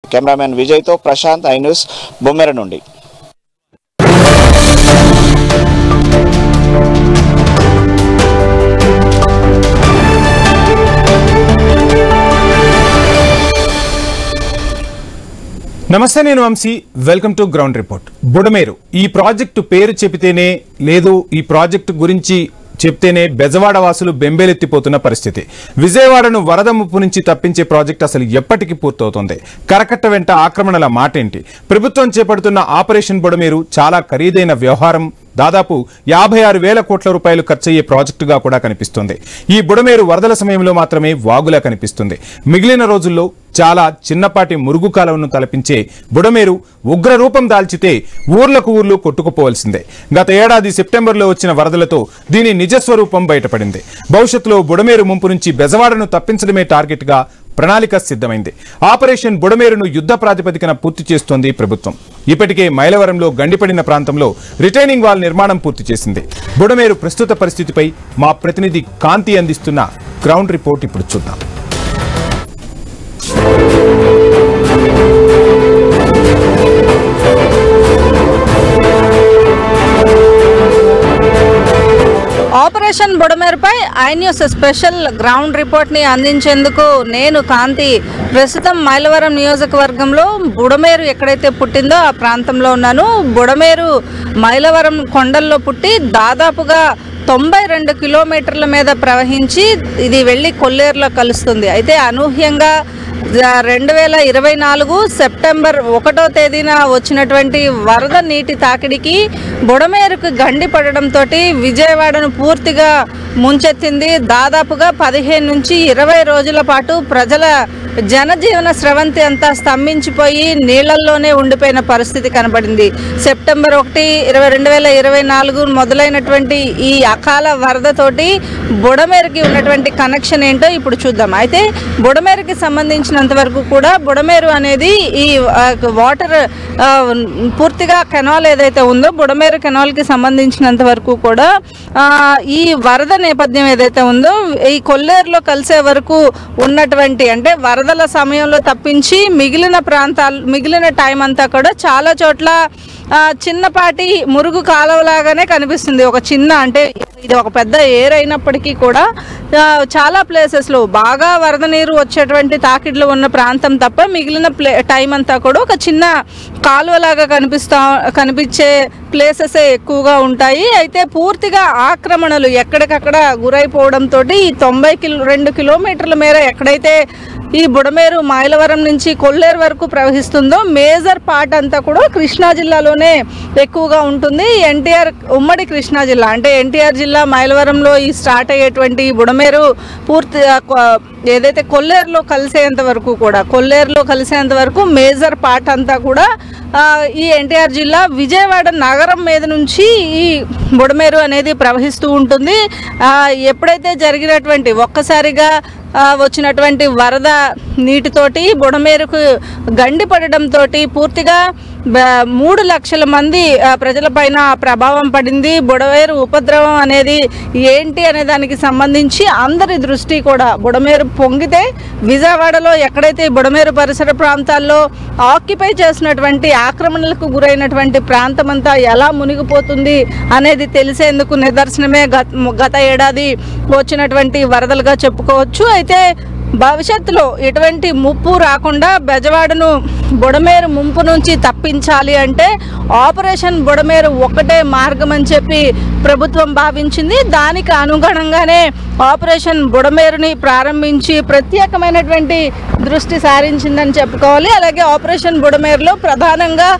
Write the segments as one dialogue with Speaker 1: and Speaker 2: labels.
Speaker 1: Cameraman విజయ్తో Prashant, iNews, Bommera నుండి.
Speaker 2: నమస్తే, నేను Vamshi. Welcome to ground report. Budameru ఈ ప్రాజెక్టు పేరు చెబితేనే లేదు, ఈ ప్రాజెక్టు గురించి చెప్తేనే బెజవాడ వాసులు బెంబేలెత్తిపోతున్న పరిస్థితి. విజయవాడను వరద ముప్పు నుంచి తప్పించే ప్రాజెక్టు అసలు ఎప్పటికి పూర్తవుతుంది? కరకట్ట వెంట ఆక్రమణల మాటేంటి? ప్రభుత్వం చేపడుతున్న ఆపరేషన్ బుడమేరు చాలా ఖరీదైన వ్యవహారం. దాదాపు 56,000 కోట్ల రూపాయలు ఖర్చయ్యే ప్రాజెక్టుగా కూడా కనిపిస్తుంది. ఈ బుడమేరు వరదల సమయంలో మాత్రమే వాగులా కనిపిస్తుంది. మిగిలిన రోజుల్లో చాలా చిన్నపాటి మురుగు కాలువను తలపించే బుడమేరు ఉగ్ర రూపం దాల్చితే ఊర్లకు ఊర్లు కొట్టుకుపోవలసిందే. గత ఏడాది సెప్టెంబర్లో వచ్చిన వరదలతో దీని నిజస్వరూపం బయటపడింది. భవిష్యత్తులో బుడమేరు ముంపు నుంచి బెజవాడను తప్పించడమే టార్గెట్గా ప్రణాళిక సిద్ధమైంది. ఆపరేషన్ బుడమేరును యుద్ధ ప్రాతిపదికన పూర్తి చేస్తోంది ప్రభుత్వం. ఇప్పటికే మైలవరంలో గండిపడిన ప్రాంతంలో రిటైనింగ్ వాల్ నిర్మాణం పూర్తి చేసింది. బుడమేరు ప్రస్తుత పరిస్థితిపై మా ప్రతినిధి కాంతి అందిస్తున్న గ్రౌండ్ రిపోర్ట్ ఇప్పుడు చూద్దాం.
Speaker 3: ఆపరేషన్ బుడమేరుపై ఐ న్యూస్ స్పెషల్ గ్రౌండ్ రిపోర్ట్ని అందించేందుకు నేను కాంతి ప్రస్తుతం మైలవరం నియోజకవర్గంలో బుడమేరు ఎక్కడైతే పుట్టిందో ఆ ప్రాంతంలో ఉన్నాను. బుడమేరు మైలవరం కొండల్లో పుట్టి దాదాపుగా 92 కిలోమీటర్ల మీద ప్రవహించి ఇది వెళ్ళి కొల్లేరులో కలుస్తుంది. అయితే అనూహ్యంగా 2024 సెప్టెంబర్ 1వ తేదీన వచ్చినటువంటి వరద నీటి తాకిడికి బుడమేరుకు గండి పడడంతో విజయవాడను పూర్తిగా ముంచెత్తింది. దాదాపుగా 15 నుంచి 20 రోజుల పాటు ప్రజల జనజీవన స్రవంతి అంతా స్తంభించిపోయి నీళ్లల్లోనే ఉండిపోయిన పరిస్థితి కనబడింది. సెప్టెంబర్ 1, 2024 మొదలైనటువంటి ఈ అకాల వరదతోటి బుడమేరుకి ఉన్నటువంటి కనెక్షన్ ఏంటో ఇప్పుడు చూద్దాం. అయితే బుడమేరుకి సంబంధించినంత వరకు కూడా బుడమేరు అనేది ఈ వాటర్ పూర్తిగా కెనాల్ ఏదైతే ఉందో బుడమేరు కెనాల్కి సంబంధించినంత వరకు కూడా ఈ వరద నేపథ్యం ఏదైతే ఉందో ఈ కొల్లేరులో కలిసే వరకు ఉన్నటువంటి అంటే వరదల సమయంలో తప్పించి మిగిలిన టైం అంతా కూడా చాలా చోట్ల చిన్నపాటి మురుగు కాలువలాగానే కనిపిస్తుంది. ఒక చిన్న అంటే ఇది ఒక పెద్ద ఏర్ అయినప్పటికీ కూడా చాలా ప్లేసెస్లో బాగా వరద నీరు వచ్చేటువంటి తాకిడ్లు ఉన్న ప్రాంతం తప్ప మిగిలిన టైం అంతా కూడా ఒక చిన్న కాలువలాగా కనిపించే ప్లేసెసే ఎక్కువగా ఉంటాయి. అయితే పూర్తిగా ఆక్రమణలు ఎక్కడికక్కడ గురైపోవడంతో ఈ 92 కిలోమీటర్ల మేర ఎక్కడైతే ఈ బుడమేరు మైలవరం నుంచి కొల్లేరు వరకు ప్రవహిస్తుందో మేజర్ పార్ట్ అంతా కూడా కృష్ణా జిల్లాలోనే ఎక్కువగా ఉంటుంది. ఉమ్మడి కృష్ణా జిల్లా అంటే ఎన్టీఆర్ జిల్లా మైలవరంలో ఈ స్టార్ట్ అయ్యేటువంటి బుడమేరు పూర్తి ఏదైతే కొల్లేరులో కలిసేంత వరకు మేజర్ పార్ట్ అంతా కూడా ఈ ఎన్టీఆర్ జిల్లా విజయవాడ నగరం మీద నుంచి ఈ బుడమేరు అనేది ప్రవహిస్తూ ఉంటుంది. ఎప్పుడైతే జరిగినటువంటి ఒక్కసారిగా వచ్చినటువంటి వరద నీటితోటి బుడమేరుకు గండి పడడంతో పూర్తిగా 3 లక్షల మంది ప్రజలపైన ప్రభావం పడింది. బుడమేరు ఉపద్రవం అనేది ఏంటి అనే దానికి సంబంధించి అందరి దృష్టి కూడా బుడమేరు పొంగితే విజయవాడలో ఎక్కడైతే బుడమేరు పరిసర ప్రాంతాల్లో ఆక్యుపై చేసినటువంటి ఆక్రమణలకు గురైనటువంటి ప్రాంతం అంతా ఎలా మునిగిపోతుంది అనేది తెలిసేందుకు నిదర్శనమే గత ఏడాది వచ్చినటువంటి వరదలుగా చెప్పుకోవచ్చు. అయితే భవిష్యత్తులో ఎటువంటి ముప్పు రాకుండా బెజవాడను బుడమేరు ముంపు నుంచి తప్పించాలి అంటే ఆపరేషన్ బుడమేరు ఒక్కటే మార్గం అని చెప్పి ప్రభుత్వం భావించింది. దానికి అనుగుణంగానే ఆపరేషన్ బుడమేరుని ప్రారంభించి ప్రత్యేకమైనటువంటి దృష్టి సారించిందని చెప్పుకోవాలి. అలాగే ఆపరేషన్ బుడమేరులో ప్రధానంగా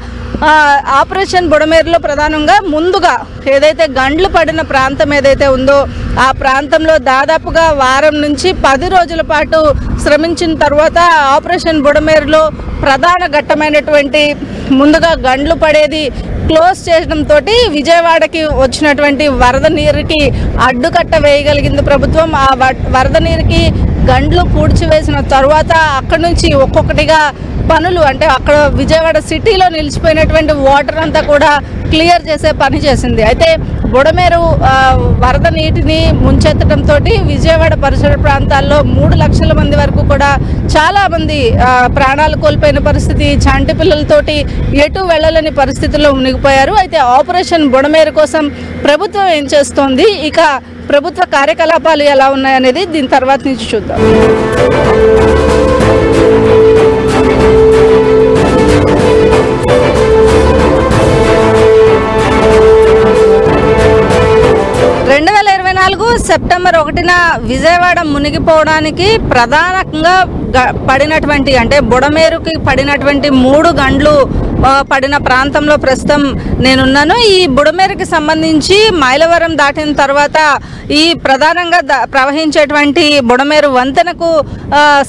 Speaker 3: ముందుగా ఏదైతే గండ్లు పడిన ప్రాంతం ఏదైతే ఉందో ఆ ప్రాంతంలో దాదాపుగా వారం నుంచి 10 రోజుల పాటు శ్రమించిన తర్వాత ఆపరేషన్ బుడమేరులో ప్రధాన ఘట్టమైనటువంటి ముందుగా గండ్లు పడేది క్లోజ్ చేయడంతో విజయవాడకి వచ్చినటువంటి వరద నీరుకి అడ్డుకట్ట వేయగలిగింది ప్రభుత్వం. ఆ వరద నీరుకి గండ్లు పూడ్చివేసిన తర్వాత అక్కడి నుంచి ఒక్కొక్కటిగా పనులు అంటే అక్కడ విజయవాడ సిటీలో నిలిచిపోయినటువంటి వాటర్ అంతా కూడా క్లియర్ చేసే పని చేసింది. అయితే బుడమేరు వరద నీటిని ముంచెత్తడంతో విజయవాడ పరిసర ప్రాంతాల్లో 3 లక్షల మంది వరకు కూడా చాలా మంది ప్రాణాలు కోల్పోయిన పరిస్థితి, చంటి పిల్లలతోటి ఎటు వెళ్ళలేని పరిస్థితుల్లో మునిగిపోయారు. అయితే ఆపరేషన్ బుడమేరు కోసం ప్రభుత్వం ఏం చేస్తోంది, ఇక ప్రభుత్వ కార్యకలాపాలు ఎలా ఉన్నాయనేది దీని తర్వాత నుంచి చూద్దాం. సెప్టెంబర్ 1న విజయవాడ మునిగిపోవడానికి ప్రధానంగా పడినటువంటి అంటే బుడమేరుకి పడినటువంటి 3 గంటలు పడిన ప్రాంతంలో ప్రస్తుతం నేనున్నాను. ఈ బుడమేరుకి సంబంధించి మైలవరం దాటిన తర్వాత ఈ ప్రధానంగా ప్రవహించేటువంటి బుడమేరు వంతెనకు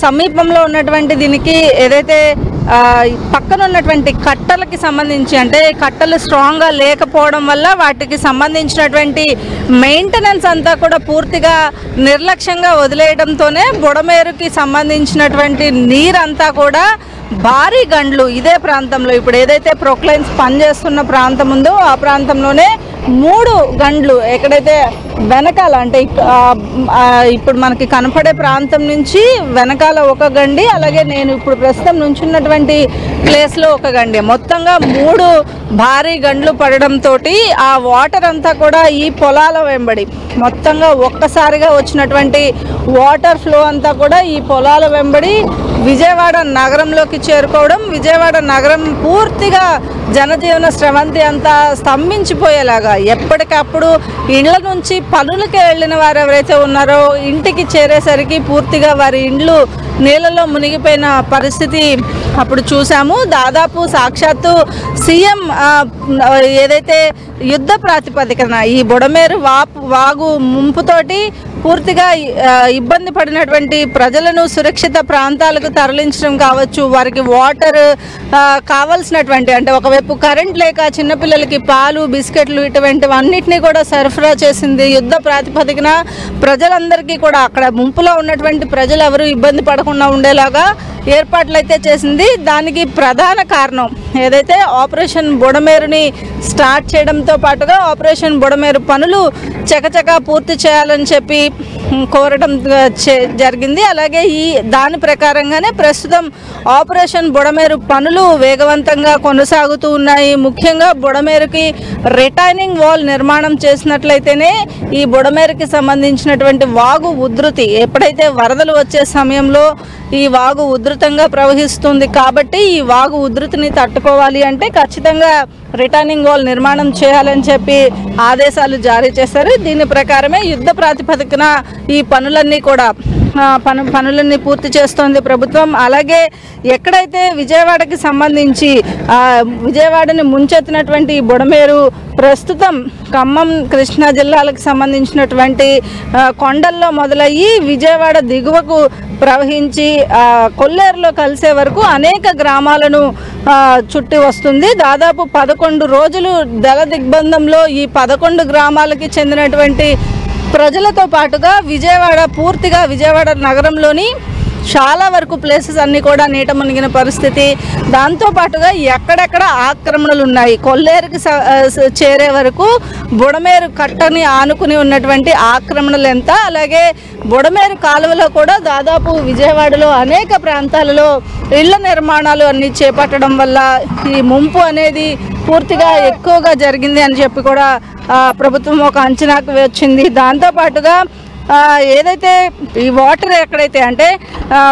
Speaker 3: సమీపంలో ఉన్నటువంటి దీనికి ఏదైతే పక్కన ఉన్నటువంటి కట్టలకి సంబంధించి అంటే కట్టలు స్ట్రాంగ్గా లేకపోవడం వల్ల వాటికి సంబంధించినటువంటి మెయింటెనెన్స్ అంతా కూడా పూర్తిగా నిర్లక్ష్యంగా వదిలేయడంతోనే బుడమేరుకి సంబంధించినటువంటి నీరంతా కూడా భారీ గండ్లు ఇదే ప్రాంతంలో ఇప్పుడు ఏదైతే ప్రొక్లైన్స్ పనిచేస్తున్న ప్రాంతం ఉందో ఆ ప్రాంతంలోనే 3 గండ్లు ఎక్కడైతే వెనకాల అంటే ఇప్పుడు మనకి కనపడే ప్రాంతం నుంచి వెనకాల 1 గండి, అలాగే నేను ఇప్పుడు ప్రస్తుతం నుంచున్నటువంటి ప్లేస్లో 1 గండి, మొత్తంగా 3 భారీ గండ్లు పడడంతో ఆ వాటర్ అంతా కూడా ఈ పొలాల వెంబడి మొత్తంగా ఒక్కసారిగా వచ్చినటువంటి వాటర్ ఫ్లో అంతా కూడా ఈ పొలాల వెంబడి విజయవాడ నగరంలోకి చేరుకోవడం, విజయవాడ నగరం పూర్తిగా జనజీవన స్రవంతి అంతా స్తంభించిపోయేలాగా ఎప్పటికప్పుడు ఇండ్ల నుంచి పనులకి వెళ్ళిన వారు ఎవరైతే ఉన్నారో ఇంటికి చేరేసరికి పూర్తిగా వారి ఇండ్లు నీళ్ళలో మునిగిపోయిన పరిస్థితి అప్పుడు చూసాము. దాదాపు సాక్షాత్తు సీఎం ఏదైతే యుద్ధ ప్రాతిపదికన ఈ బుడమేరు వాగు ముంపుతోటి పూర్తిగా ఇబ్బంది పడినటువంటి ప్రజలను సురక్షిత ప్రాంతాలకు తరలించడం కావచ్చు, వారికి వాటర్ కావాల్సినటువంటి అంటే ఒకవైపు కరెంట్ లేక చిన్నపిల్లలకి పాలు బిస్కెట్లు ఇటువంటివన్నిటినీ కూడా సరఫరా చేసింది యుద్ధ ప్రాతిపదికన. ప్రజలందరికీ కూడా అక్కడ ముంపులో ఉన్నటువంటి ప్రజలు ఎవరు ఇబ్బంది పడకుండా ఉండేలాగా ఏర్పాట్లు అయితే చేసింది. దానికి ప్రధాన కారణం ఏదైతే ఆపరేషన్ బుడమేరుని స్టార్ట్ చేయడంతో పాటుగా ఆపరేషన్ బుడమేరు పనులు చకచకా పూర్తి చేయాలని చెప్పి కోరడం జరిగింది. అలాగే దాని ప్రకారంగానే ప్రస్తుతం ఆపరేషన్ బుడమేరు పనులు వేగవంతంగా కొనసాగుతూ ఉన్నాయి. ముఖ్యంగా బుడమేరుకి రిటైనింగ్ వాల్ నిర్మాణం చేసినట్లయితేనే ఈ బుడమేరుకి సంబంధించినటువంటి వాగు ఉధృతి ఎప్పుడైతే వరదలు వచ్చే సమయంలో ఈ వాగు ఉధృతంగా ప్రవహిస్తుంది కాబట్టి ఈ వాగు ఉధృతిని తట్టుకోవాలి అంటే ఖచ్చితంగా రిటర్నింగ్ వాల్ నిర్మాణం చేయాలని చెప్పి ఆదేశాలు జారీ చేశారు. దీని ప్రకారమే యుద్ధ ప్రాతిపదికన ఈ పనులన్నీ కూడా పనులన్నీ పూర్తి చేస్తోంది ప్రభుత్వం. అలాగే ఎక్కడైతే విజయవాడకి సంబంధించి విజయవాడని ముంచెత్తినటువంటి బుడమేరు ప్రస్తుతం ఖమ్మం కృష్ణా జిల్లాలకు సంబంధించినటువంటి కొండల్లో మొదలయ్యి విజయవాడ దిగువకు ప్రవహించి కొల్లేరులో కలిసే వరకు అనేక గ్రామాలను చుట్టి వస్తుంది. దాదాపు 11 రోజులు దళ దిగ్బంధంలో ఈ 11 గ్రామాలకి చెందినటువంటి ప్రజలతో పాటుగా పూర్తిగా విజయవాడ నగరంలోని చాలా వరకు ప్లేసెస్ అన్నీ కూడా నీట మునిగిన పరిస్థితి. దాంతోపాటుగా ఎక్కడెక్కడ ఆక్రమణలు ఉన్నాయి, కొల్లేరుకి చేరే వరకు బుడమేరు కట్టని ఆనుకుని ఉన్నటువంటి ఆక్రమణలు ఎంత, అలాగే బుడమేరు కాలువలో కూడా దాదాపు విజయవాడలో అనేక ప్రాంతాలలో ఇళ్ల నిర్మాణాలు అన్నీ చేపట్టడం వల్ల ఈ ముంపు అనేది పూర్తిగా ఎక్కువగా జరిగింది అని చెప్పి కూడా ప్రభుత్వం ఒక అంచనాకు వచ్చింది. దాంతోపాటుగా ఏదైతే ఈ వాటర్ ఎక్కడైతే అంటే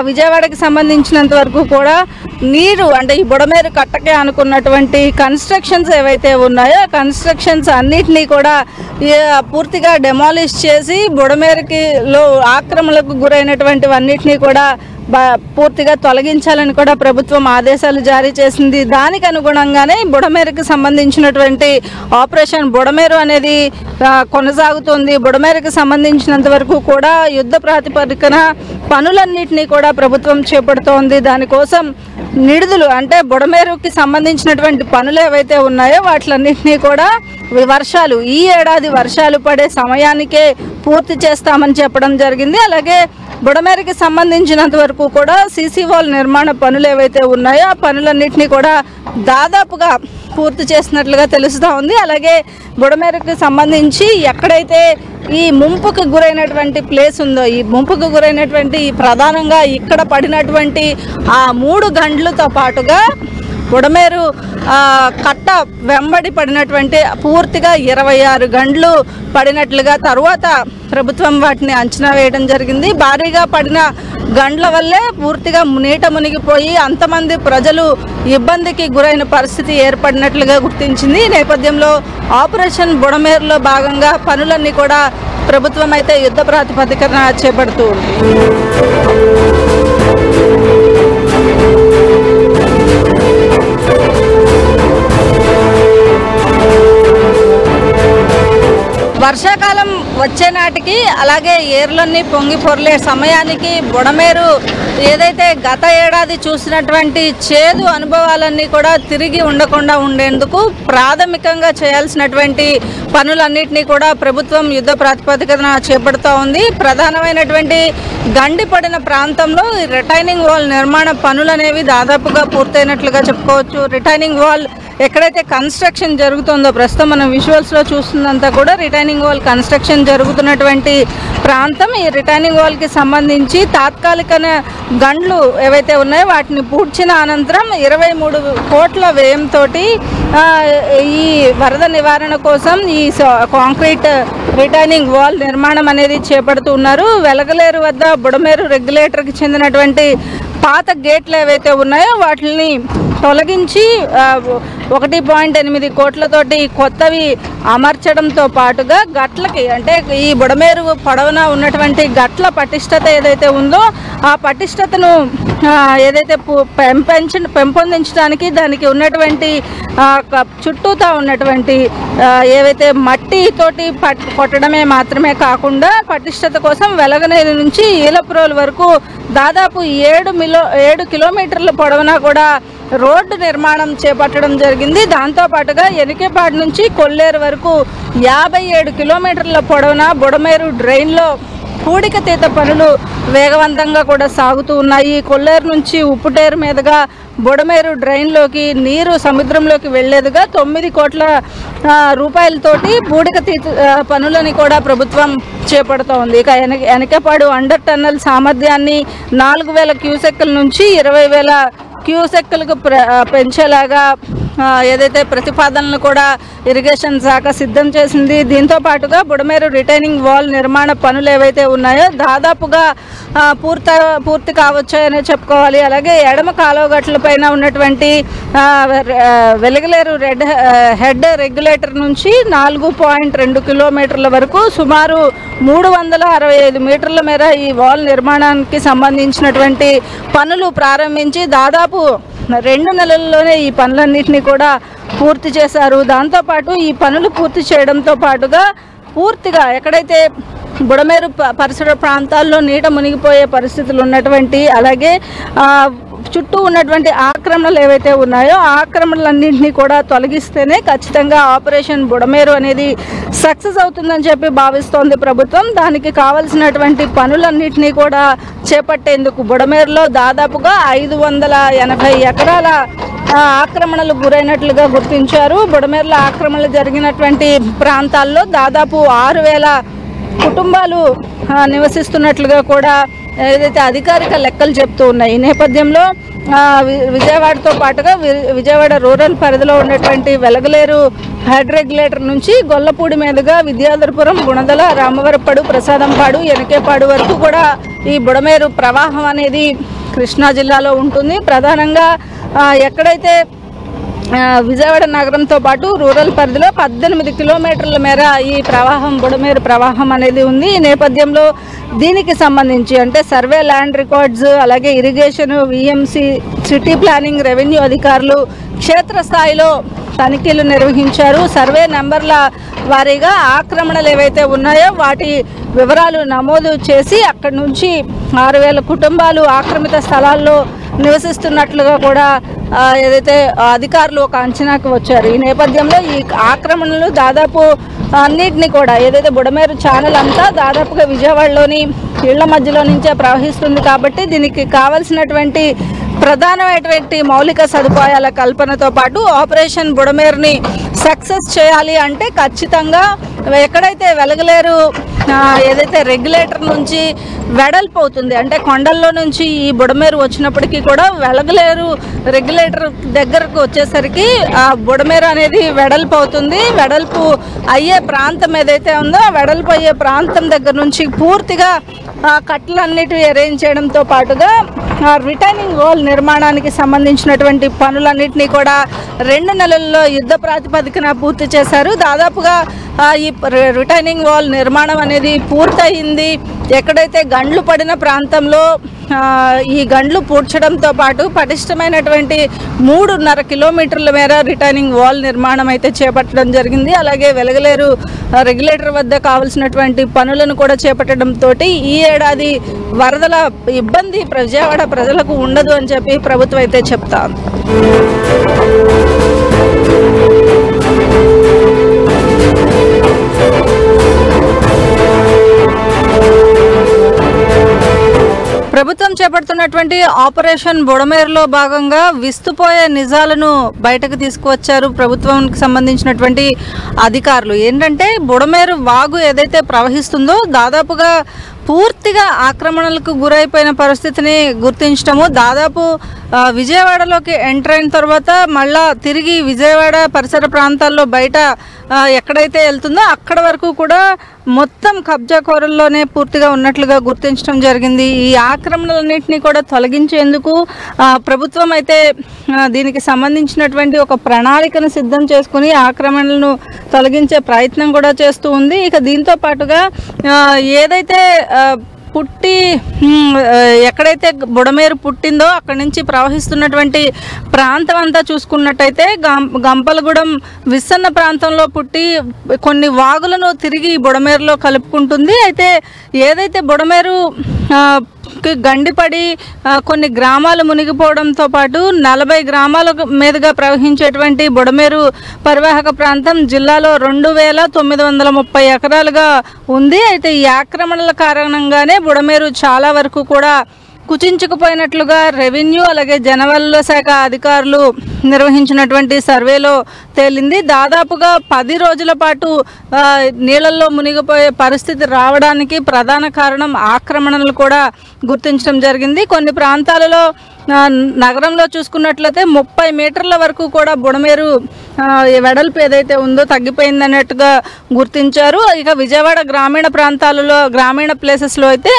Speaker 3: విజయవాడకి సంబంధించినంత వరకు కూడా నీరు అంటే ఈ బుడమేరు కట్టకే అనుకున్నటువంటి కన్స్ట్రక్షన్స్ ఏవైతే ఉన్నాయో ఆ కన్స్ట్రక్షన్స్ అన్నిటినీ కూడా పూర్తిగా డెమాలిష్ చేసి బుడమేరుకి ఆక్రమణలకు గురైనటువంటివన్నిటినీ కూడా పూర్తిగా తొలగించాలని కూడా ప్రభుత్వం ఆదేశాలు జారీ చేసింది. దానికి అనుగుణంగానే బుడమేరుకి సంబంధించినటువంటి ఆపరేషన్ బుడమేరు అనేది కొనసాగుతుంది. బుడమేరుకి సంబంధించినంత వరకు కూడా యుద్ధ ప్రాతిపదికన పనులన్నింటినీ కూడా ప్రభుత్వం చేపడుతోంది. దానికోసం నిడుదలు అంటే బుడమేరుకి సంబంధించినటువంటి పనులు ఏవైతే ఉన్నాయో వాటిలన్నింటినీ కూడా ఈ ఏడాది వర్షాలు పడే సమయానికే పూర్తి చేస్తామని చెప్పడం జరిగింది. అలాగే బుడమేరుకి సంబంధించినంత వరకు కూడా సీసీ వాల్ నిర్మాణ పనులు ఏవైతే ఉన్నాయో ఆ పనులన్నింటినీ కూడా దాదాపుగా పూర్తి చేసినట్లుగా తెలుస్తూ ఉంది. అలాగే బుడమేరుకి సంబంధించి ఎక్కడైతే ఈ ముంపుకు గురైనటువంటి ప్లేస్ ఉందో, ఈ ముంపుకు గురైనటువంటి ప్రధానంగా ఇక్కడ పడినటువంటి ఆ 3 గంటలతో పాటుగా బుడమేరు కట్ట వెంబడి పడినటువంటి పూర్తిగా 26 గంటలు పడినట్లుగా తరువాత ప్రభుత్వం వాటిని అంచనా వేయడం జరిగింది. భారీగా పడిన గంటల వల్లే పూర్తిగా నీట మునిగిపోయి అంతమంది ప్రజలు ఇబ్బందికి గురైన పరిస్థితి ఏర్పడినట్లుగా గుర్తించింది. ఈ నేపథ్యంలో ఆపరేషన్ బుడమేరులో భాగంగా పనులన్నీ కూడా ప్రభుత్వం అయితే యుద్ధ ప్రాతిపదికన చేపడుతూ ఉంది. వర్షాకాలం వచ్చే నాటికి అలాగే ఏర్లన్నీ పొంగి పొర్లే సమయానికి బుడమేరు ఏదైతే గత ఏడాది చూసినటువంటి చేదు అనుభవాలన్నీ కూడా తిరిగి ఉండకుండా ఉండేందుకు ప్రాథమికంగా చేయాల్సినటువంటి పనులన్నింటినీ కూడా ప్రభుత్వం యుద్ధ ప్రాతిపదికన చేపడుతూ ఉంది. ప్రధానమైనటువంటి గండిపడిన ప్రాంతంలో రిటైనింగ్ వాల్ నిర్మాణ పనులు అనేవి దాదాపుగా పూర్తయినట్లుగా చెప్పుకోవచ్చు. రిటైనింగ్ వాల్ ఎక్కడైతే కన్స్ట్రక్షన్ జరుగుతుందో, ప్రస్తుతం మనం విజువల్స్లో చూస్తుందంతా కూడా రిటైనింగ్ వాల్ కన్స్ట్రక్షన్ జరుగుతున్నటువంటి ప్రాంతం. ఈ రిటైనింగ్ వాల్కి సంబంధించి తాత్కాలిక గండ్లు ఏవైతే ఉన్నాయో వాటిని పూడ్చిన అనంతరం 23 కోట్ల వ్యయంతో ఈ వరద నివారణ కోసం ఈ కాంక్రీట్ రిటైనింగ్ వాల్ నిర్మాణం అనేది చేపడుతున్నారు. వెలగలేరు వద్ద బుడమేరు రెగ్యులేటర్కి చెందినటువంటి పాత గేట్లు ఏవైతే ఉన్నాయో వాటిని తొలగించి 1.8 కోట్లతోటి కొత్తవి అమర్చడంతో పాటుగా గట్లకి, అంటే ఈ బుడమేరు పొడవున ఉన్నటువంటి గట్ల పటిష్టత ఏదైతే ఉందో ఆ పటిష్టతను ఏదైతే పెంపొందించడానికి దానికి ఉన్నటువంటి చుట్టూతా ఉన్నటువంటి ఏవైతే మట్టితోటి కొట్టడమే మాత్రమే కాకుండా పటిష్టత కోసం వెలగనేరు నుంచి ఈలప్రోలు వరకు దాదాపు 7 కిలోమీటర్ల పొడవునా కూడా రోడ్డు నిర్మాణం చేపట్టడం జరిగింది. దాంతోపాటుగా ఎనికేపాడు నుంచి కొల్లేరు వరకు 57 కిలోమీటర్ల పొడవున బుడమేరు డ్రైన్లో పూడికతీత పనులు వేగవంతంగా కూడా సాగుతూ ఉన్నాయి. కొల్లేరు నుంచి ఉప్పుటేరు మీదుగా బుడమేరు డ్రైన్లోకి నీరు సముద్రంలోకి వెళ్లేదుగా 9 కోట్ల రూపాయలతోటి పూడికతీత పనులని కూడా ప్రభుత్వం చేపడుతోంది. ఇక ఎనకపాడు అండర్ టన్నల్ సామర్థ్యాన్ని 4,000 క్యూసెక్కుల నుంచి 20,000 క్యూసెక్కులకు పెంచేలాగా ఏదైతే ప్రతిపాదనలు కూడా ఇరిగేషన్ శాఖ సిద్ధం చేసింది. దీంతో పాటుగా బుడమేరు రిటైనింగ్ వాల్ నిర్మాణ పనులు ఏవైతే ఉన్నాయో దాదాపుగా పూర్తి కావచ్చాయనే చెప్పుకోవాలి. అలాగే ఎడమ కాలువగట్లపైన ఉన్నటువంటి వెలగలేరు హెడ్ రెగ్యులేటర్ నుంచి 4.2 కిలోమీటర్ల వరకు సుమారు 365 మీటర్ల మేర ఈ వాల్ నిర్మాణానికి సంబంధించినటువంటి పనులు ప్రారంభించి దాదాపు 2 నెలల్లోనే ఈ పనులన్నింటినీ కూడా పూర్తి చేశారు. దాంతోపాటు ఈ పనులు పూర్తి చేయడంతో పాటుగా పూర్తిగా ఎక్కడైతే బుడమేరు పరిసర ప్రాంతాల్లో నీట మునిగిపోయే పరిస్థితులు ఉన్నటువంటి, అలాగే చుట్టూ ఉన్నటువంటి ఆక్రమణలు ఏవైతే ఉన్నాయో ఆ ఆక్రమణలన్నింటినీ కూడా తొలగిస్తేనే ఖచ్చితంగా ఆపరేషన్ బుడమేరు అనేది సక్సెస్ అవుతుందని చెప్పి భావిస్తోంది ప్రభుత్వం. దానికి కావలసినటువంటి పనులన్నింటినీ కూడా చేపట్టేందుకు బుడమేరులో దాదాపుగా 580 ఎకరాల ఆక్రమణలు గురైనట్లుగా గుర్తించారు. బుడమేరులో ఆక్రమణలు జరిగినటువంటి ప్రాంతాల్లో దాదాపు 6,000 కుటుంబాలు నివసిస్తున్నట్లుగా కూడా ఏదైతే అధికారిక లెక్కలు చెప్తూ ఉన్నాయి. ఈ నేపథ్యంలో విజయవాడతో పాటుగా విజయవాడ రూరల్ పరిధిలో ఉన్నటువంటి వెలగలేరు హెడ్ రెగ్యులేటర్ నుంచి గొల్లపూడి మీదుగా విద్యాధరపురం, గుణదల, రామవరపాడు, ప్రసాదంపాడు, ఎనకేపాడు వరకు కూడా ఈ బుడమేరు ప్రవాహం అనేది కృష్ణా జిల్లాలో ఉంటుంది. ప్రధానంగా ఎక్కడైతే విజయవాడ నగరంతో పాటు రూరల్ పరిధిలో 18 కిలోమీటర్ల మేర ఈ ప్రవాహం బుడమేరు ప్రవాహం అనేది ఉంది. ఈ నేపథ్యంలో దీనికి సంబంధించి అంటే సర్వే ల్యాండ్ రికార్డ్స్, అలాగే irrigation, VMC, city planning, revenue అధికారులు క్షేత్రస్థాయిలో తనిఖీలు నిర్వహించారు. సర్వే నెంబర్ల వారీగా ఆక్రమణలు ఏవైతే ఉన్నాయో వాటి వివరాలు నమోదు చేసి అక్కడి నుంచి 6,000 కుటుంబాలు ఆక్రమిత స్థలాల్లో నివసిస్తున్నట్లుగా కూడా ఏదైతే అధికారులు ఒక అంచనాకు వచ్చారు. ఈ నేపథ్యంలో ఈ ఆక్రమణలు దాదాపు అన్నిటిని కూడా ఏదైతే బుడమేరు ఛానల్ అంతా దాదాపుగా విజయవాడలోని ఇళ్ల మధ్యలో నుంచే ప్రవహిస్తుంది కాబట్టి దీనికి కావాల్సినటువంటి ప్రధానమైనటువంటి మౌలిక సదుపాయాల కల్పనతో పాటు ఆపరేషన్ బుడమేరుని సక్సెస్ చేయాలి అంటే ఖచ్చితంగా ఎక్కడైతే వెలగలేరు ఏదైతే రెగ్యులేటర్ నుంచి వెడల్పు అవుతుంది అంటే కొండల్లో నుంచి ఈ బుడమేరు వచ్చినప్పటికీ కూడా వెలగలేరు రెగ్యులేటర్ దగ్గరకు వచ్చేసరికి ఆ బుడమేరు అనేది వెడల్పు అవుతుంది. వెడల్పు అయ్యే ప్రాంతం ఏదైతే ఉందో వెడల్పు అయ్యే ప్రాంతం దగ్గర నుంచి పూర్తిగా కట్టలన్నిటివి అరేంజ్ చేయడంతో పాటుగా రిటైనింగ్ వాల్ నిర్మాణానికి సంబంధించినటువంటి పనులన్నింటినీ కూడా 2 నెలల్లో యుద్ధ ప్రాతిపదికన పూర్తి చేశారు. దాదాపుగా ఈ రిటైనింగ్ వాల్ నిర్మాణం అనేది పూర్తయింది. ఎక్కడైతే గండ్లు పడిన ప్రాంతంలో ఈ గండ్లు పూడ్చడంతో పాటు పటిష్టమైనటువంటి 3.5 కిలోమీటర్ల మేర రిటైనింగ్ వాల్ నిర్మాణం అయితే చేపట్టడం జరిగింది. అలాగే వెలగలేరు రెగ్యులేటర్ వద్ద కావాల్సినటువంటి పనులను కూడా చేపట్టడంతో ఈ ఏడాది వరదల ఇబ్బంది విజయవాడ ప్రజలకు ఉండదు అని చెప్పి ప్రభుత్వం అయితే చెప్తారు. ప్రభుత్వం చేపడుతున్నటువంటి ఆపరేషన్ బుడమేరులో భాగంగా విస్తుపోయే నిజాలను బయటకు తీసుకువచ్చారు ప్రభుత్వానికి సంబంధించినటువంటి అధికారులు. ఏంటంటే బుడమేరు వాగు ఏదైతే ప్రవహిస్తుందో దాదాపుగా పూర్తిగా ఆక్రమణలకు గురైపోయిన పరిస్థితిని గుర్తించడము, దాదాపు విజయవాడలోకి ఎంటర్ అయిన తర్వాత మళ్ళా తిరిగి విజయవాడ పరిసర ప్రాంతాల్లో బయట ఎక్కడైతే వెళ్తుందో అక్కడ వరకు కూడా మొత్తం కబ్జా కోరల్లోనే పూర్తిగా ఉన్నట్లుగా గుర్తించడం జరిగింది. ఈ ఆక్రమణలన్నింటినీ కూడా తొలగించేందుకు ప్రభుత్వం అయితే దీనికి సంబంధించినటువంటి ఒక ప్రణాళికను సిద్ధం చేసుకుని ఆక్రమణలను తొలగించే ప్రయత్నం కూడా చేస్తూ ఉంది. ఇక దీంతో పాటుగా ఏదైతే పుట్టి ఎక్కడైతే బుడమేరు పుట్టిందో అక్కడి నుంచి ప్రవహిస్తున్నటువంటి ప్రాంతం అంతా చూసుకున్నట్టయితే గంపలగూడెం విస్సన్న ప్రాంతంలో పుట్టి కొన్ని వాగులను తిరిగి బుడమేరులో కలుపుకుంటుంది. అయితే ఏదైతే బుడమేరు గండిపడి కొన్ని గ్రామాలు మునిగిపోవడంతో పాటు 40 గ్రామాల మీదుగా ప్రవహించేటువంటి బుడమేరు పరివాహక ప్రాంతం జిల్లాలో 2,930 ఎకరాలుగా ఉంది. అయితే ఈ ఆక్రమణల కారణంగానే బుడమేరు చాలా వరకు కూడా కుచించుకుపోయినట్లుగా రెవెన్యూ అలాగే జనవనరుల శాఖ అధికారులు నిర్వహించినటువంటి సర్వేలో తేలింది. దాదాపుగా 10 రోజుల పాటు నీళ్ళల్లో మునిగిపోయే పరిస్థితి రావడానికి ప్రధాన కారణం ఆక్రమణలు కూడా గుర్తించడం జరిగింది. కొన్ని ప్రాంతాలలో నగరంలో చూసుకున్నట్లయితే 30 మీటర్ల వరకు కూడా బుడమేరు వెడల్పు ఏదైతే ఉందో తగ్గిపోయిందన్నట్టుగా గుర్తించారు. ఇక విజయవాడ గ్రామీణ ప్రాంతాలలో గ్రామీణ ప్లేసెస్లో అయితే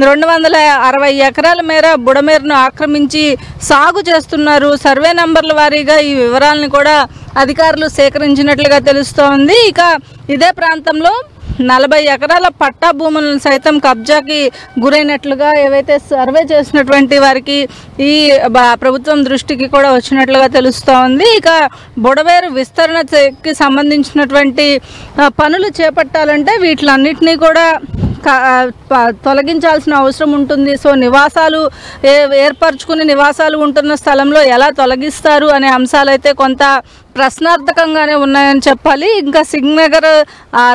Speaker 3: 260 ఎకరాల మేర బుడమేరును ఆక్రమించి సాగు చేస్తున్నారు. సర్వే నంబర్ల వారీగా ఈ వివరాలను కూడా అధికారులు సేకరించినట్లుగా తెలుస్తోంది. ఇక ఇదే ప్రాంతంలో 40 ఎకరాల పట్టా భూములను సైతం కబ్జాకి గురైనట్లుగా ఏవైతే సర్వే చేసినటువంటి వారికి ఈ ప్రభుత్వం దృష్టికి కూడా వచ్చినట్లుగా తెలుస్తోంది. ఇక బుడమేరు విస్తరణకి సంబంధించినటువంటి పనులు చేపట్టాలంటే వీటిలన్నిటినీ కూడా తొలగించాల్సిన అవసరం ఉంటుంది. సో నివాసాలు ఏర్పరచుకుని నివాసాలు ఉంటున్న స్థలంలో ఎలా తొలగిస్తారు అనే అంశాలైతే కొంత ప్రశ్నార్థకంగానే ఉన్నాయని చెప్పాలి. ఇంకా సింగ్నగర్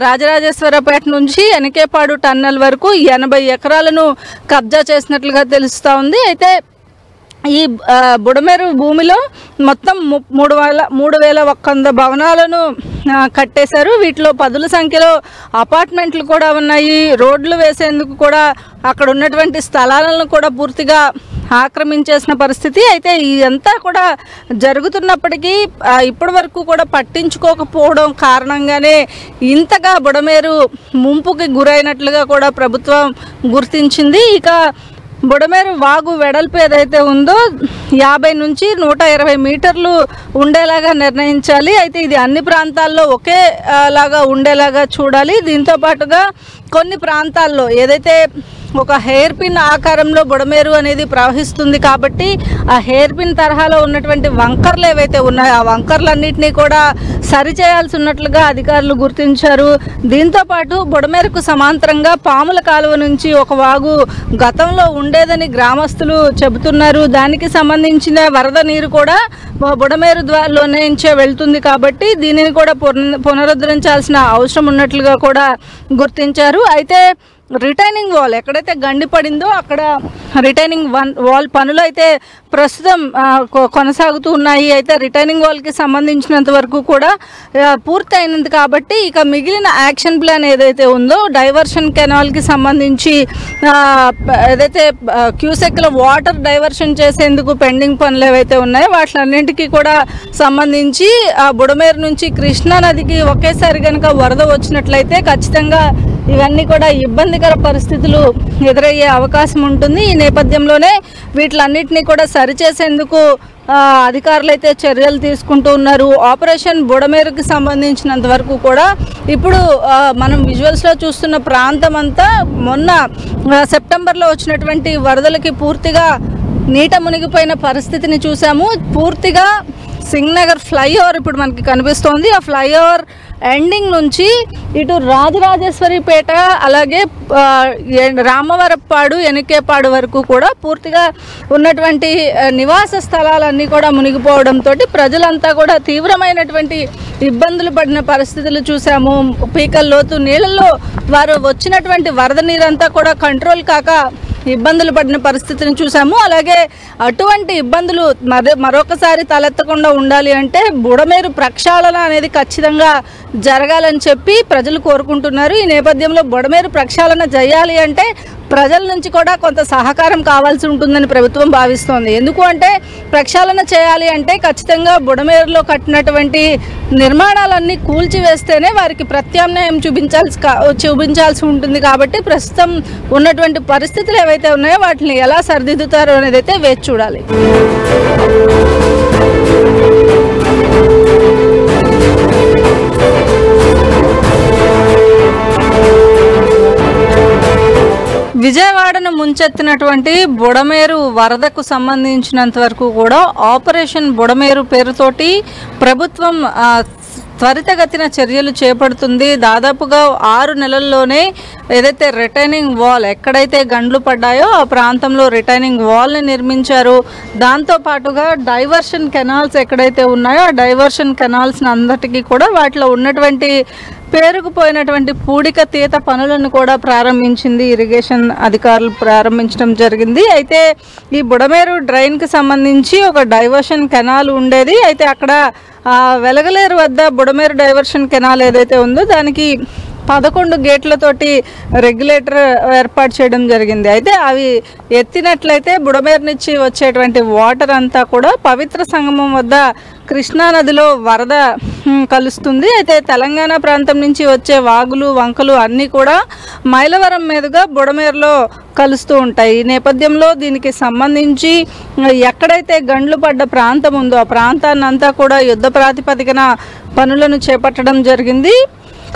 Speaker 3: రాజరాజేశ్వరపేట నుంచి ఎనకేపాడు టన్నెల్ వరకు 80 ఎకరాలను కబ్జా చేసినట్లుగా తెలుస్తూ ఉంది. అయితే ఈ బుడమేరు భూమిలో మొత్తం 3,100 భవనాలను కట్టేశారు. వీటిలో పదుల సంఖ్యలో అపార్ట్మెంట్లు కూడా ఉన్నాయి. రోడ్లు వేసేందుకు కూడా అక్కడ ఉన్నటువంటి స్థలాలను కూడా పూర్తిగా ఆక్రమించేసిన పరిస్థితి. అయితే ఇదంతా కూడా జరుగుతున్నప్పటికీ ఇప్పటి వరకు కూడా పట్టించుకోకపోవడం కారణంగానే ఇంతగా బుడమేరు ముంపుకి గురైనట్లుగా కూడా ప్రభుత్వం గుర్తించింది. ఇక బుడమేరు వాగు వెడల్పు ఏదైతే ఉందో 50 నుంచి 120 మీటర్లు ఉండేలాగా నిర్ణయించాలి. అయితే ఇది అన్ని ప్రాంతాల్లో ఒకేలాగా ఉండేలాగా చూడాలి. దీంతో పాటుగా కొన్ని ప్రాంతాల్లో ఏదైతే ఒక హెయిర్ పిన్ ఆకారంలో బుడమేరు అనేది ప్రవహిస్తుంది కాబట్టి ఆ హెయిర్ పిన్ తరహాలో ఉన్నటువంటి వంకర్లు ఏవైతే ఉన్నాయో ఆ వంకర్లన్నింటినీ కూడా సరిచేయాల్సి ఉన్నట్లుగా అధికారులు గుర్తించారు. దీంతోపాటు బుడమేరుకు సమాంతరంగా పాముల కాలువ నుంచి ఒక వాగు గతంలో ఉండేదని గ్రామస్తులు చెబుతున్నారు. దానికి సంబంధించిన వరద నీరు కూడా బుడమేరు ద్వారాలోనే వెళ్తుంది కాబట్టి దీనిని కూడా పునరుద్ధరించాల్సిన అవసరం ఉన్నట్లుగా కూడా గుర్తించారు. అయితే రిటైనింగ్ వాల్ ఎక్కడైతే గండి పడిందో అక్కడ రిటైనింగ్ వాల్ పనులు అయితే ప్రస్తుతం కొనసాగుతూ ఉన్నాయి. అయితే రిటైనింగ్ వాల్కి సంబంధించినంత వరకు కూడా పూర్తి అయినది కాబట్టి ఇక మిగిలిన యాక్షన్ ప్లాన్ ఏదైతే ఉందో డైవర్షన్ కెనాల్కి సంబంధించి ఏదైతే క్యూసెక్ల వాటర్ డైవర్షన్ చేసేందుకు పెండింగ్ పనులు ఏవైతే ఉన్నాయో వాటిలన్నింటికీ కూడా సంబంధించి ఆ బుడమేరు నుంచి కృష్ణా నదికి ఒకేసారి కనుక వరద వచ్చినట్లయితే ఖచ్చితంగా ఇవన్నీ కూడా ఇబ్బందికర పరిస్థితులు ఎదురయ్యే అవకాశం ఉంటుంది. ఈ నేపథ్యంలోనే వీటిలన్నింటినీ కూడా సరిచేసేందుకు అధికారులు అయితే చర్యలు తీసుకుంటూ ఉన్నారు. ఆపరేషన్ బుడమేరుకి సంబంధించినంత వరకు కూడా ఇప్పుడు మనం విజువల్స్లో చూస్తున్న ప్రాంతం అంతా మొన్న సెప్టెంబర్లో వచ్చినటువంటి వరదలకి పూర్తిగా నీట మునిగిపోయిన పరిస్థితిని చూసాము. పూర్తిగా సింగ్నగర్ ఫ్లైఓవర్ ఇప్పుడు మనకి కనిపిస్తోంది. ఆ ఫ్లైఓవర్ ఎండింగ్ నుంచి ఇటు రాజరాజేశ్వరిపేట అలాగే రామవరప్పాడు ఎనికేపాడు వరకు కూడా పూర్తిగా ఉన్నటువంటి నివాస స్థలాలన్నీ కూడా మునిగిపోవడంతో ప్రజలంతా కూడా తీవ్రమైనటువంటి ఇబ్బందులు పడిన పరిస్థితులు చూసాము. పీకల లోతు నీళ్ళల్లో వారు వచ్చినటువంటి వరద నీరంతా కూడా కంట్రోల్ కాక ఇబ్బందులు పడిన పరిస్థితిని చూసాము. అలాగే అటువంటి ఇబ్బందులు మరొకసారి తలెత్తకుండా ఉండాలి అంటే బుడమేరు ప్రక్షాళన అనేది ఖచ్చితంగా జరగాలని చెప్పి ప్రజలు కోరుకుంటున్నారు. ఈ నేపథ్యంలో బుడమేరు ప్రక్షాళన చేయాలి అంటే ప్రజల నుంచి కూడా కొంత సహకారం కావాల్సి ఉంటుందని ప్రభుత్వం భావిస్తోంది. ఎందుకు అంటే ప్రక్షాళన చేయాలి అంటే ఖచ్చితంగా బుడమేరులో కట్టినటువంటి నిర్మాణాలన్నీ కూల్చివేస్తేనే వారికి ప్రత్యామ్నాయం చూపించాల్సి ఉంటుంది. కాబట్టి ప్రస్తుతం ఉన్నటువంటి పరిస్థితులు ఏవైతే ఉన్నాయో వాటిని ఎలా సరిదిద్దుతారో అనేది అయితే వేచి చూడాలి. విజయవాడను ముంచెత్తినటువంటి బుడమేరు వరదకు సంబంధించినంత వరకు కూడా ఆపరేషన్ బుడమేరు పేరుతోటి ప్రభుత్వం త్వరితగతిన చర్యలు చేపడుతుంది. దాదాపుగా 6 నెలల్లోనే ఏదైతే రిటైనింగ్ వాల్ ఎక్కడైతే గండ్లు పడ్డాయో ఆ ప్రాంతంలో రిటైనింగ్ వాల్ని నిర్మించారు. దాంతోపాటుగా డైవర్షన్ కెనాల్స్ ఎక్కడైతే ఉన్నాయో ఆ డైవర్షన్ కెనాల్స్ అందరికీ కూడా వాటిలో ఉన్నటువంటి పేరుకుపోయినటువంటి పూడిక తీత పనులను కూడా ప్రారంభించింది ఇరిగేషన్ అధికారులు ప్రారంభించడం జరిగింది. అయితే ఈ బుడమేరు డ్రైన్కి సంబంధించి ఒక డైవర్షన్ కెనాల్ ఉండేది. అయితే అక్కడ వెలగలేరు వద్ద బుడమేరు డైవర్షన్ కెనాల్ ఏదైతే ఉందో దానికి 11 గేట్లతోటి రెగ్యులేటర్ ఏర్పాటు చేయడం జరిగింది. అయితే అవి ఎత్తినట్లయితే బుడమేరు నుంచి వచ్చేటువంటి వాటర్ అంతా కూడా పవిత్ర సంగమం వద్ద కృష్ణా నదిలో వరద కలుస్తుంది. అయితే తెలంగాణ ప్రాంతం నుంచి వచ్చే వాగులు వంకలు అన్నీ కూడా మైలవరం మీదుగా బుడమేరులో కలుస్తూ ఉంటాయి. ఈ నేపథ్యంలో దీనికి సంబంధించి ఎక్కడైతే గండ్లు పడ్డ ప్రాంతం ఉందో ఆ ప్రాంతాన్ని అంతా కూడా యుద్ధ ప్రాతిపదికన పనులను చేపట్టడం జరిగింది.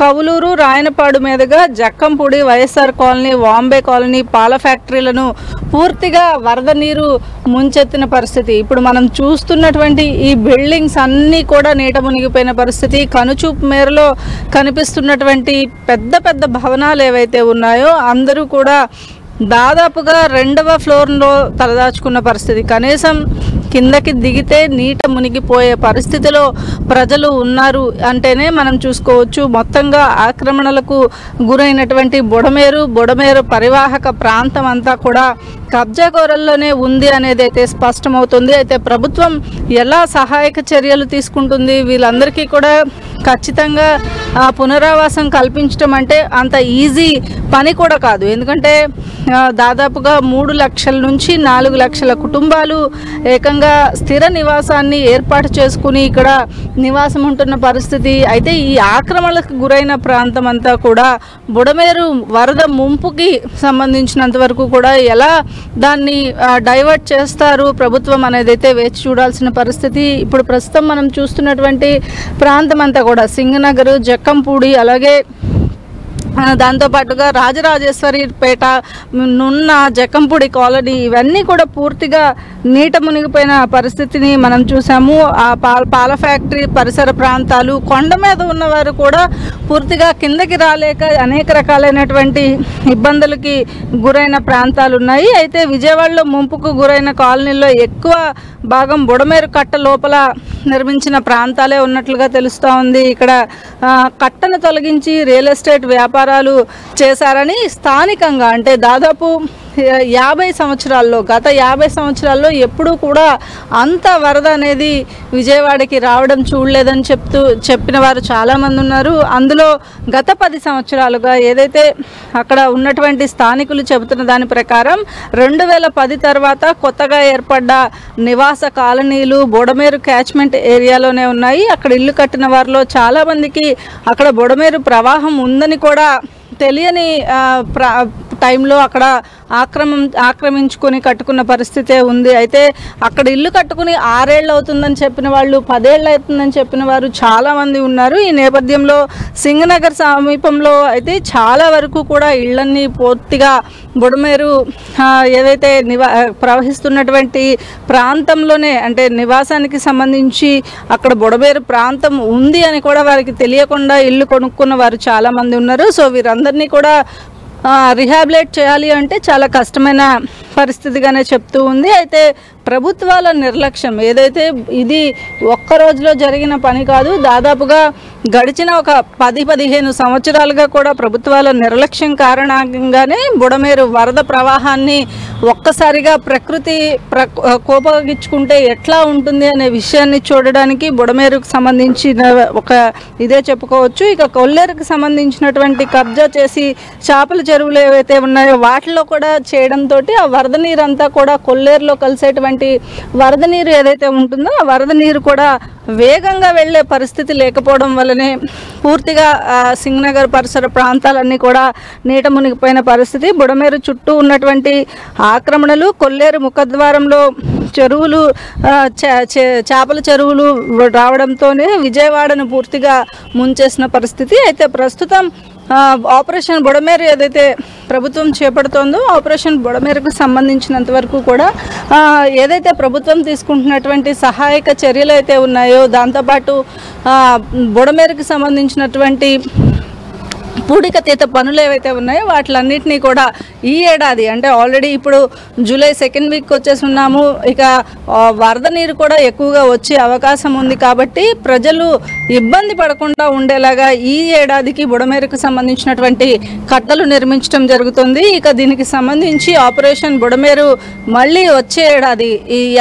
Speaker 3: కవులూరు రాయనపాడు మీదుగా జక్కంపూడి వైఎస్ఆర్ కాలనీ వాంబే కాలనీ పాల ఫ్యాక్టరీలను పూర్తిగా వరద నీరు ముంచెత్తిన పరిస్థితి. ఇప్పుడు మనం చూస్తున్నటువంటి ఈ బిల్డింగ్స్ అన్నీ కూడా నీట మునిగిపోయిన పరిస్థితి. కనుచూపు మేరలో కనిపిస్తున్నటువంటి పెద్ద పెద్ద భవనాలు ఏవైతే ఉన్నాయో అందరూ కూడా దాదాపుగా 2వ ఫ్లోర్లో తలదాచుకున్న పరిస్థితి. కనీసం కిందకి దిగితే నీట మునిగిపోయే పరిస్థితిలో ప్రజలు ఉన్నారు అంటేనే మనం చూసుకోవచ్చు. మొత్తంగా ఆక్రమణలకు గురైనటువంటి బుడమేరు పరివాహక ప్రాంతం అంతా కూడా కబ్జా కోరల్లోనే ఉంది అనేది అయితే స్పష్టమవుతుంది. అయితే ప్రభుత్వం ఎలా సహాయక చర్యలు తీసుకుంటుంది, వీళ్ళందరికీ కూడా ఖచ్చితంగా పునరావాసం కల్పించడం అంటే అంత ఈజీ పని కూడా కాదు. ఎందుకంటే దాదాపుగా 3 లక్షల నుంచి 4 లక్షల కుటుంబాలు ఏకంగా స్థిర నివాసాన్ని ఏర్పాటు చేసుకుని ఇక్కడ నివాసం ఉంటున్న పరిస్థితి. అయితే ఈ ఆక్రమణలకు గురైన ప్రాంతం అంతా కూడా బుడమేరు వరద ముంపుకి సంబంధించినంత వరకు కూడా ఎలా దాన్ని డైవర్ట్ చేస్తారు ప్రభుత్వం అనేది అయితే వేచి చూడాల్సిన పరిస్థితి. ఇప్పుడు ప్రస్తుతం మనం చూస్తున్నటువంటి ప్రాంతం అంతా కూడా సింగనగర్ జక్కంపూడి అలాగే దాంతోపాటుగా రాజరాజేశ్వరిపేట, నున్న, జకంపూడి కాలనీ ఇవన్నీ కూడా పూర్తిగా నీట మునిగిపోయిన పరిస్థితిని మనం చూసాము. ఆ పాల ఫ్యాక్టరీ పరిసర ప్రాంతాలు, కొండ మీద ఉన్నవారు కూడా పూర్తిగా కిందకి రాలేక అనేక రకాలైనటువంటి ఇబ్బందులకి గురైన ప్రాంతాలు ఉన్నాయి. అయితే విజయవాడలో ముంపుకు గురైన కాలనీల్లో ఎక్కువ భాగం బుడమేరు కట్ట లోపల నిర్మించిన ప్రాంతాలే ఉన్నట్లుగా తెలుస్తూ ఉంది. ఇక్కడ కట్టను తొలగించి రియల్ ఎస్టేట్ వ్యాపారాలు చేశారని స్థానికంగా, అంటే దాదాపు 50 సంవత్సరాల్లో, గత 50 సంవత్సరాల్లో ఎప్పుడూ కూడా అంత వరద అనేది విజయవాడకి రావడం చూడలేదని చెప్పిన వారు చాలామంది ఉన్నారు. అందులో గత 10 సంవత్సరాలుగా ఏదైతే అక్కడ ఉన్నటువంటి స్థానికులు చెబుతున్న దాని ప్రకారం 2010 తర్వాత కొత్తగా ఏర్పడ్డ నివాస కాలనీలు బుడమేరు క్యాచ్మెంట్ ఏరియాలోనే ఉన్నాయి. అక్కడ ఇల్లు కట్టిన వారిలో చాలామందికి అక్కడ బుడమేరు ప్రవాహం ఉందని కూడా తెలియని టైంలో అక్కడ ఆక్రమించుకొని కట్టుకున్న పరిస్థితే ఉంది. అయితే అక్కడ ఇల్లు కట్టుకుని 6 ఏళ్ళు అవుతుందని చెప్పిన వాళ్ళు, 10 ఏళ్ళు అవుతుందని చెప్పిన వారు చాలామంది ఉన్నారు. ఈ నేపథ్యంలో సింగనగర్ సమీపంలో అయితే చాలా వరకు కూడా ఇళ్లన్నీ పూర్తిగా బుడమేరు ఏదైతే ప్రవహిస్తున్నటువంటి ప్రాంతంలోనే, అంటే నివాసానికి సంబంధించి అక్కడ బుడమేరు ప్రాంతం ఉంది అని కూడా వారికి తెలియకుండా ఇల్లు కొనుక్కున్న వారు చాలామంది ఉన్నారు. సో వీరందరినీ కూడా రిహాబిలేట్ చేయాలి అంటే చాలా కష్టమైన పరిస్థితిగానే చెప్తూ ఉంది. అయితే ప్రభుత్వాల నిర్లక్ష్యం, ఏదైతే ఇది ఒక్క రోజులో జరిగిన పని కాదు, దాదాపుగా గడిచిన ఒక 10-15 సంవత్సరాలుగా కూడా ప్రభుత్వాల నిర్లక్ష్యం కారణంగానే బుడమేరు వరద ప్రవాహాన్ని ఒక్కసారిగా ప్రకృతి కోపగించుకుంటే ఎట్లా ఉంటుంది అనే విషయాన్ని చూడడానికి బుడమేరుకు సంబంధించిన ఒక ఇదే చెప్పుకోవచ్చు. ఇక కొల్లేరుకు సంబంధించినటువంటి కబ్జా చేసి చేపల చెరువులు ఏవైతే ఉన్నాయో వాటిలో కూడా చేయడంతో ఆ వరద నీరు అంతా కూడా కొల్లేరులో కలిసేటువంటి వరద నీరు ఏదైతే ఉంటుందో ఆ వరద నీరు కూడా వేగంగా వెళ్లే పరిస్థితి లేకపోవడం వల్లనే పూర్తిగా సింగనగర్ పరిసర ప్రాంతాలన్నీ కూడా నీట మునిగిపోయిన పరిస్థితి. బుడమేరు చుట్టూ ఉన్నటువంటి ఆక్రమణలు, కొల్లేరు ముఖద్వారంలో చెరువులు, చేపల చెరువులు రావడంతోనే విజయవాడను పూర్తిగా ముంచేసిన పరిస్థితి. అయితే ప్రస్తుతం ఆపరేషన్ బుడమేరు ఏదైతే ప్రభుత్వం చేపడుతోందో ఆపరేషన్ బుడమేరుకు సంబంధించినంత వరకు కూడా ఏదైతే ప్రభుత్వం తీసుకుంటున్నటువంటి సహాయక చర్యలు అయితే ఉన్నాయో, దాంతోపాటు బుడమేరుకు సంబంధించినటువంటి పూడికతీత పనులు ఏవైతే ఉన్నాయో వాటిలన్నింటినీ కూడా ఈ ఏడాది, అంటే ఆల్రెడీ ఇప్పుడు జూలై 2nd వీక్ వచ్చేసి ఉన్నాము, ఇక వరద నీరు కూడా ఎక్కువగా వచ్చే అవకాశం ఉంది. కాబట్టి ప్రజలు ఇబ్బంది పడకుండా ఉండేలాగా ఈ ఏడాదికి బుడమేరుకు సంబంధించినటువంటి కట్టలు నిర్మించడం జరుగుతుంది. ఇక దీనికి సంబంధించి ఆపరేషన్ బుడమేరు మళ్ళీ వచ్చే ఏడాది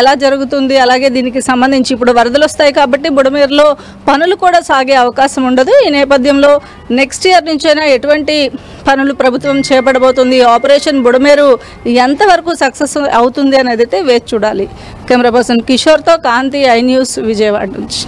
Speaker 3: ఎలా జరుగుతుంది, అలాగే దీనికి సంబంధించి ఇప్పుడు వరదలు వస్తాయి కాబట్టి బుడమేరులో పనులు కూడా సాగే అవకాశం ఉండదు. ఈ నేపథ్యంలో నెక్స్ట్ ఇయర్ నుంచైనా ఎటువంటి పనులు ప్రభుత్వం చేపట్టబోతుంది, ఆపరేషన్ బుడమేరు ఎంతవరకు సక్సెస్ అవుతుంది అనేది అయితే వేచి చూడాలి. కెమెరా పర్సన్ కిషోర్తో కాంతి, ఐ న్యూస్, విజయవాడ నుంచి.